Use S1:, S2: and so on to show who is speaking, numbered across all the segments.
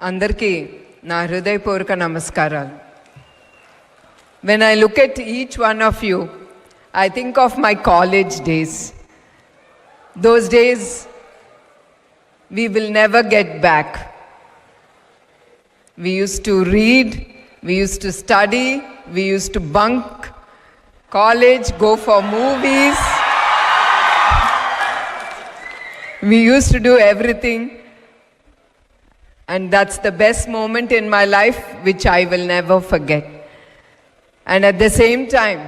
S1: అందరికీ నా హృదయపూర్వక నమస్కారాలు. When I look at each one of you, I think of my college days. Those days we will never get back. We used to read, we used to study, we used to bunk college, go for movies. We used to do everything. And that's the best moment in my life, which I will never forget. And at the same time,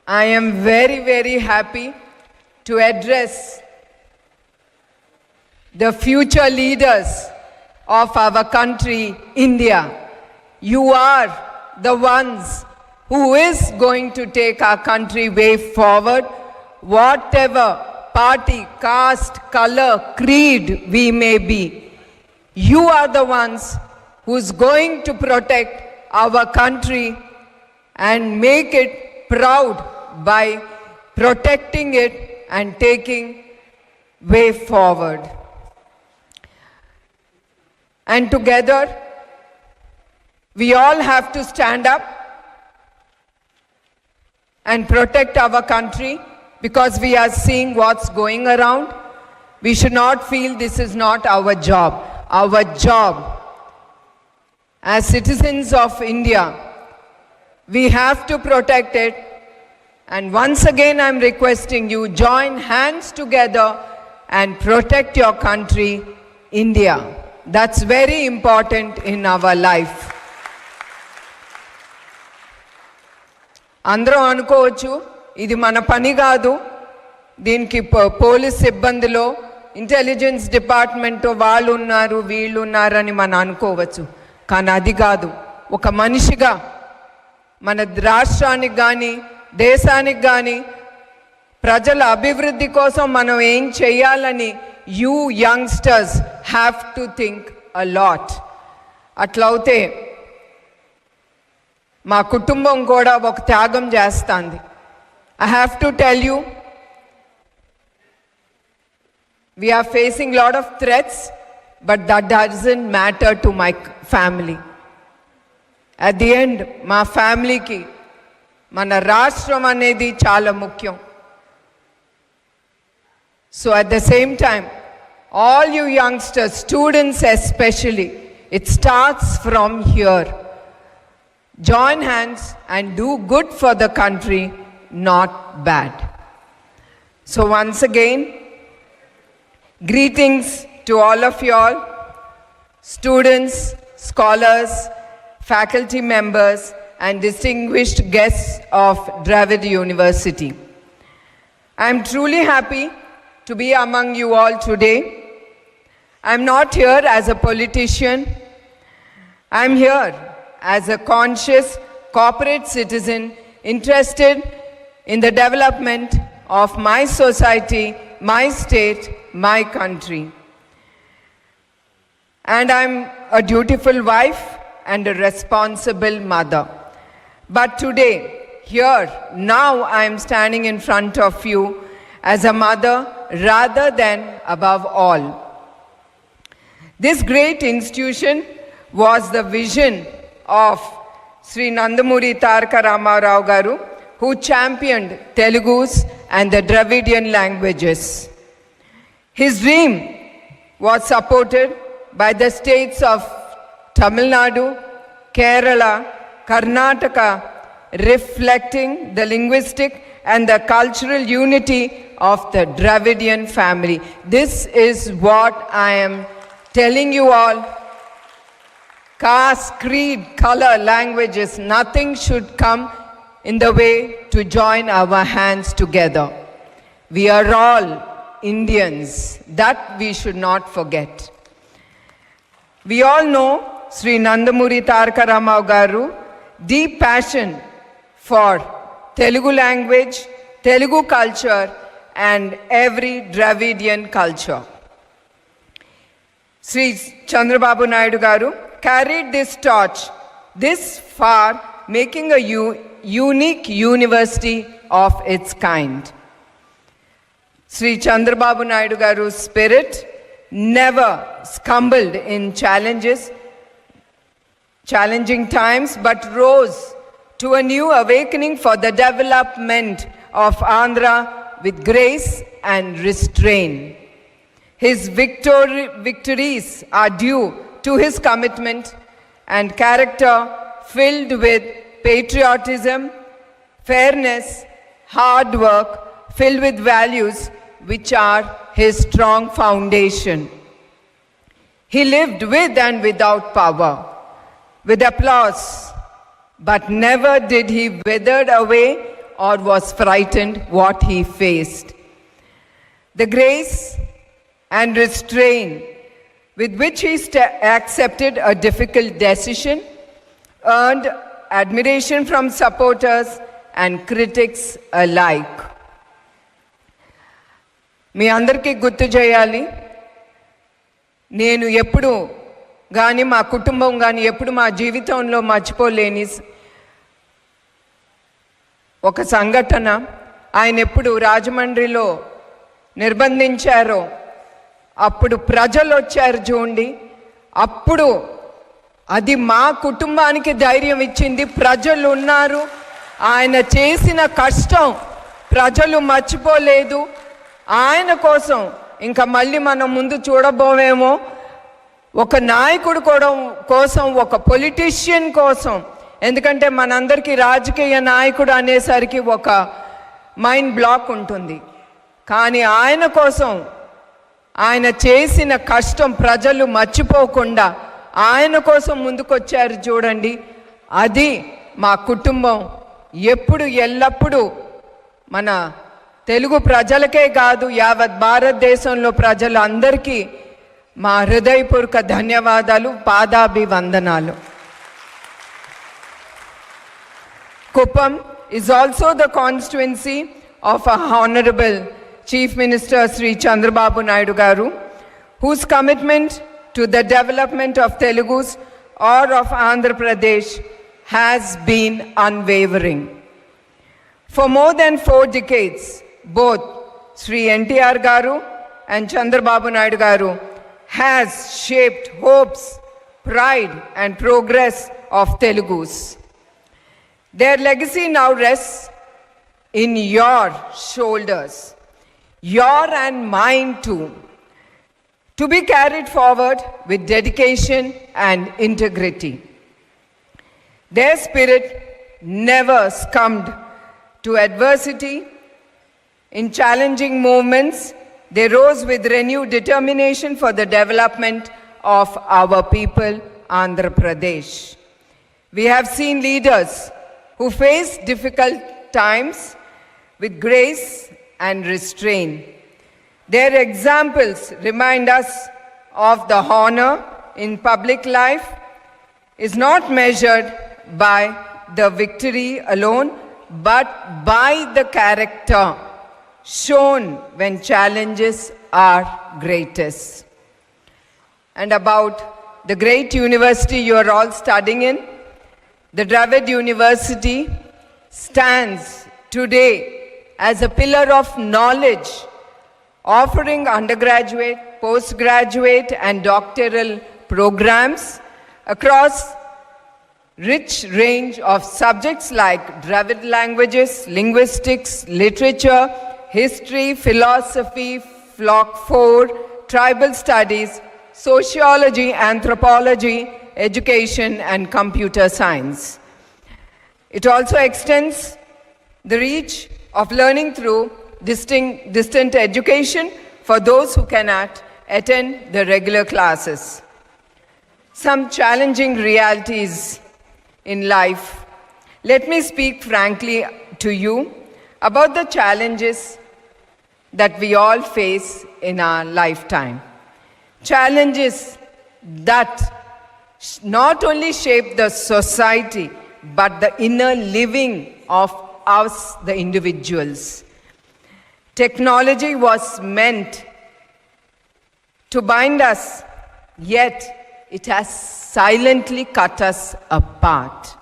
S1: I am very, very happy to address the future leaders of our country, India. You are the ones who is going to take our country way forward, whatever party, caste, color, creed we may be. You are the ones who's going to protect our country and make it proud by protecting it and taking way forward. And together, we all have to stand up and protect our country because we are seeing what's going around. We should not feel this is not our job. Our job as citizens of India, we have to protect it. And once again, I'm requesting you, join hands together and protect your country, India. That's very important in our life. అందరూ అనుకోవచ్చు ఇది మన పని కాదు, దీనికి police సిబ్బందిలో intelligence department వాళ్ళు ఉన్నారు వీళ్ళు ఉన్నారని మనం అనుకోవచ్చు. కానీ అది కాదు. ఒక మనిషిగా మన రాష్ట్రానికి కానీ దేశానికి కానీ ప్రజల అభివృద్ధి కోసం మనం ఏం చేయాలని you youngsters have to think a lot. అట్లయితే మా కుటుంబం కూడా ఒక త్యాగం చేస్తుంది. I have to tell you, we are facing a lot of threats, but that doesn't matter to my family. At the end, my family ki mana rashtra anedi chala mukyam. So at the same time, all you youngsters, students especially, it starts from here. Join hands and do good for the country, not bad. So once again, greetings to all of you all, students, scholars, faculty members, and distinguished guests of Dravid University. I am truly happy to be among you all today. I am not here as a politician. I am here as a conscious corporate citizen interested in the development of my society, my state, my country. And I'm a dutiful wife and a responsible mother. But today, here, now I'm standing in front of you as a mother rather than above all. This great institution was the vision of Sri Nandamuri Taraka Ramarao Garu, who championed Telugus and the Dravidian languages. His dream was supported by the states of Tamil Nadu, Kerala, Karnataka, reflecting the linguistic and the cultural unity of the Dravidian family. This is what I am telling you all. Caste, creed, color, languages, nothing should come in the way to join our hands together. We are all Indians. That we should not forget. We all know Sri Nandamuri Taraka Ramarao Garu, deep passion for Telugu language, Telugu culture, and every Dravidian culture. Sri Chandrababu Naidu Garu carried this torch this far, making a unique university of its kind. Sri Chandrababu Naidu Garu's spirit never stumbled in challenging times, but rose to a new awakening for the development of Andhra with grace and restraint. His victories are due to his commitment and character filled with patriotism, fairness, hard work, filled with values which are his strong foundation. He lived with and without power, with applause, but never did he withered away or was frightened what he faced. The grace and restraint with which he accepted a difficult decision earned admiration from supporters and critics alike. మీ అందరికీ గుర్తు చేయాలి, నేను ఎప్పుడు కానీ మా కుటుంబం కానీ ఎప్పుడు మా జీవితంలో మర్చిపోలేని ఒక సంఘటన. ఆయన ఎప్పుడు రాజమండ్రిలో నిర్బంధించారో అప్పుడు ప్రజలు వచ్చారు చూడండి, అప్పుడు అది మా కుటుంబానికి ధైర్యం ఇచ్చింది. ప్రజలు ఉన్నారు, ఆయన చేసిన కష్టం ప్రజలు మర్చిపోలేదు. ఆయన కోసం ఇంకా మళ్ళీ మనం ముందు చూడబోవేమో, ఒక నాయకుడు కూడా కోసం, ఒక పొలిటీషియన్ కోసం. ఎందుకంటే మనందరికీ రాజకీయ నాయకుడు అనేసరికి ఒక మైండ్ బ్లాక్ ఉంటుంది, కానీ ఆయన కోసం ఆయన చేసిన కష్టం ప్రజలు మర్చిపోకుండా ఆయన కోసం ముందుకొచ్చారు చూడండి. అది మా కుటుంబం ఎప్పుడు ఎల్లప్పుడూ మన తెలుగు ప్రజలకే కాదు యావత్ భారతదేశంలో ప్రజలందరికీ మా హృదయపూర్వక ధన్యవాదాలు, పాదాభివందనాలు. Kuppam is also the constituency of our Honorable Chief Minister Sri Chandrababu Naidu Garu, whose commitment to the development of Telugus or of Andhra Pradesh has been unwavering. For more than 4 decades, both Sri NTR Garu and Chandrababu Naidu Garu has shaped hopes, pride and progress of Telugus. Their legacy now rests in your shoulders, your and mine too, to be carried forward with dedication and integrity. Their spirit never succumbed to adversity. In challenging moments, they rose with renewed determination for the development of our people, Andhra Pradesh. We have seen leaders who face difficult times with grace and restraint. Their examples remind us of the honor in public life is not measured by the victory alone, but by the character shown when challenges are greatest. And about the great university you are all studying in, the Dravid University stands today as a pillar of knowledge, offering undergraduate, postgraduate and doctoral programs across rich range of subjects like Dravid languages, linguistics, literature, history, philosophy, Flock 4, tribal studies, sociology, anthropology, education and computer science. It also extends the reach of learning through distant education for those who cannot attend the regular classes. Some challenging realities in life. Let me speak frankly to you about the challenges that we all face in our lifetime. Challenges that not only shape the society, but the inner living of us, the individuals. Technology was meant to bind us, yet it has silently cut us apart.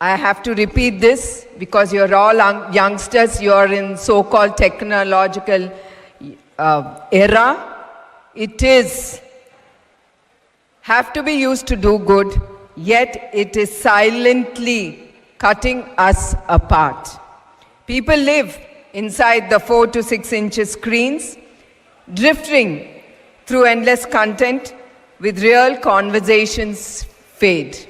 S1: I have to repeat this because you're all youngsters, you're in so-called technological era. It is have to be used to do good, yet it is silently cutting us apart. People live inside the 4 to 6 inches screens, drifting through endless content with real conversations fade.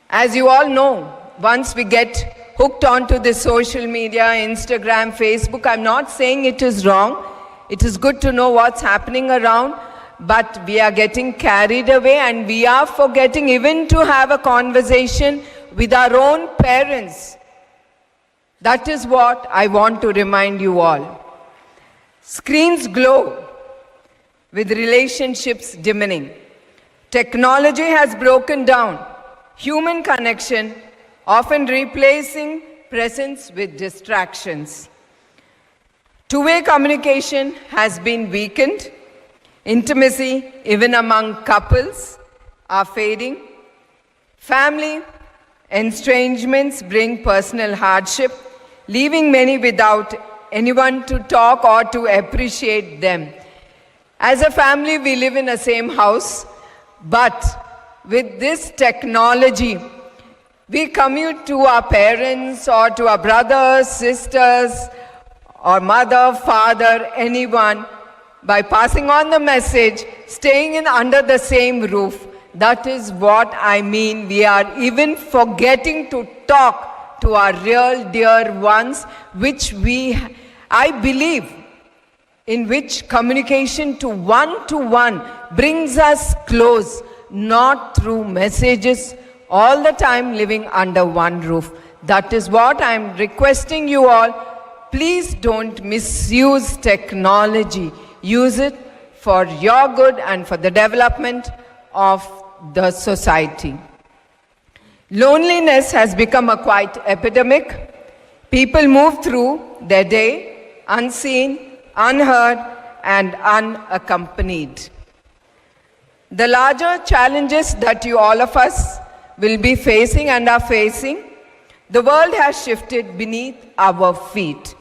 S1: As you all know, once we get hooked onto the social media, Instagram, Facebook, I'm not saying it is wrong. It is good to know what's happening around, but we are getting carried away and we are forgetting even to have a conversation with our own parents. That is what I want to remind you all. Screens glow with relationships dimming. Technology has broken down human connection, often replacing presence with distractions. Two-way communication has been weakened. Intimacy, even among couples, are fading. Family estrangements bring personal hardship, leaving many without anyone to talk or to appreciate them. As a family, we live in the same house, but with this technology, we commute to our parents or to our brothers, sisters, or mother, father, anyone, by passing on the message, staying in under the same roof. That is what I mean. We are even forgetting to talk to our real dear ones, which I believe, in which communication to one brings us close, not through messages all the time living under one roof. That is what I am requesting you all. Please don't misuse technology. Use it for your good and for the development of the society. Loneliness has become a quite epidemic. People move through their day unseen, unheard, and unaccompanied. The larger challenges that all of us will be facing and are facing, the world has shifted beneath our feet.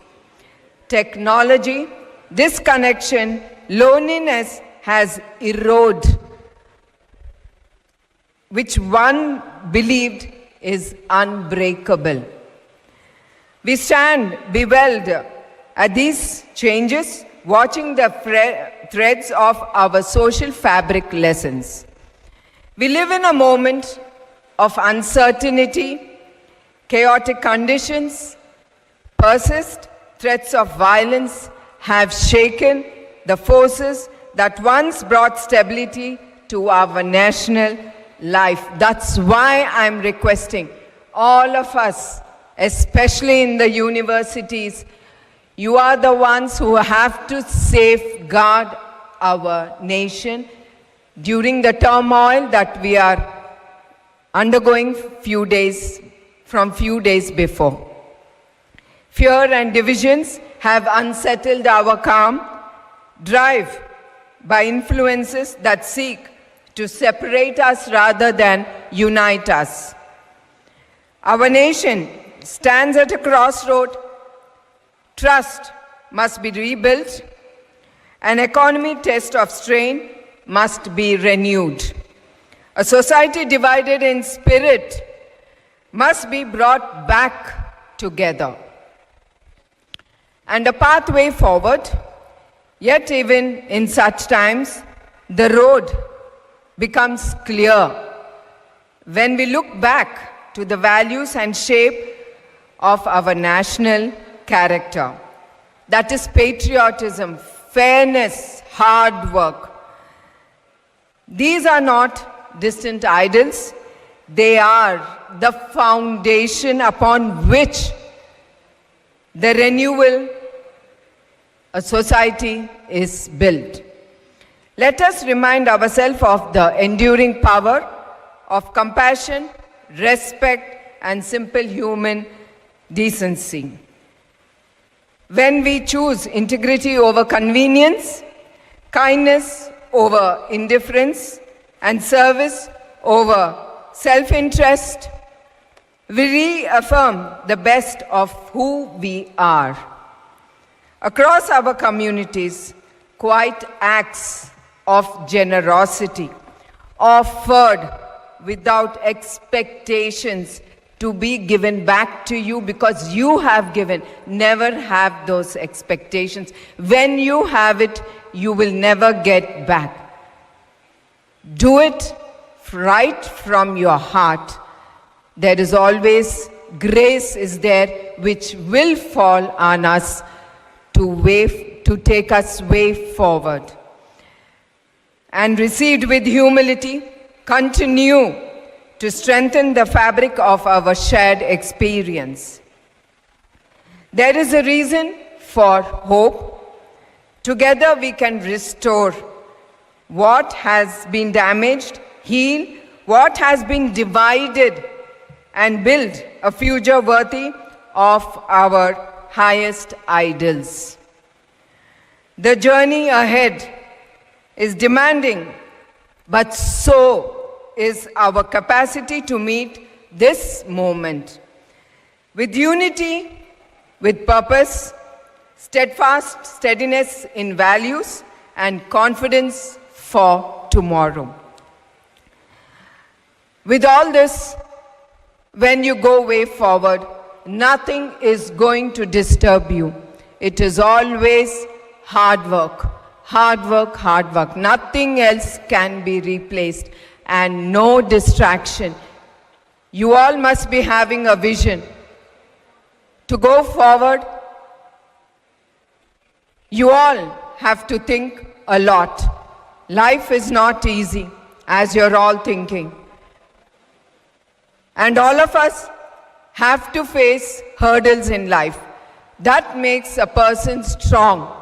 S1: Technology, disconnection, loneliness has eroded, which one believed is unbreakable. We stand bewildered at these changes, watching the threads of our social fabric lessons. We live in a moment of uncertainty, chaotic conditions persist, threats of violence have shaken the forces that once brought stability to our national life. That's why I'm requesting all of us, especially in the universities, you are the ones who have to safeguard our nation during the turmoil that we are undergoing few days before. Fear and divisions have unsettled our calm, drive by influences that seek to separate us rather than unite us. Our nation stands at a crossroad. Trust must be rebuilt. An economy test of strain must be renewed. A society divided in spirit must be brought back together. And a pathway forward, yet even in such times, the road becomes clear when we look back to the values and shape of our national character. That is patriotism, fairness, hard work. These are not distant idols. They are the foundation upon which the renewal a society is built. Let us remind ourselves of the enduring power of compassion, respect, and simple human decency. When we choose integrity over convenience, kindness over indifference, and service over self-interest, we reaffirm the best of who we are. Across our communities, quiet acts of generosity, offered without expectations to be given back to you because you have given. Never have those expectations. When you have it, you will never get back. Do it right from your heart. There is always grace is there which will fall on us to take us way forward. And received with humility, continue to strengthen the fabric of our shared experience. There is a reason for hope. Together we can restore what has been damaged, heal what has been divided, and build a future worthy of our highest ideals. The journey ahead is demanding, but so is our capacity to meet this moment. With unity, with purpose, steadfast steadiness in values, and confidence for tomorrow. With all this, when you go way forward, nothing is going to disturb you. It is always hard work, hard work, hard work. Nothing else can be replaced, and no distraction. You all must be having a vision to go forward. You all have to think a lot. Life is not easy, as you're all thinking. And all of us have to face hurdles in life. That makes a person strong.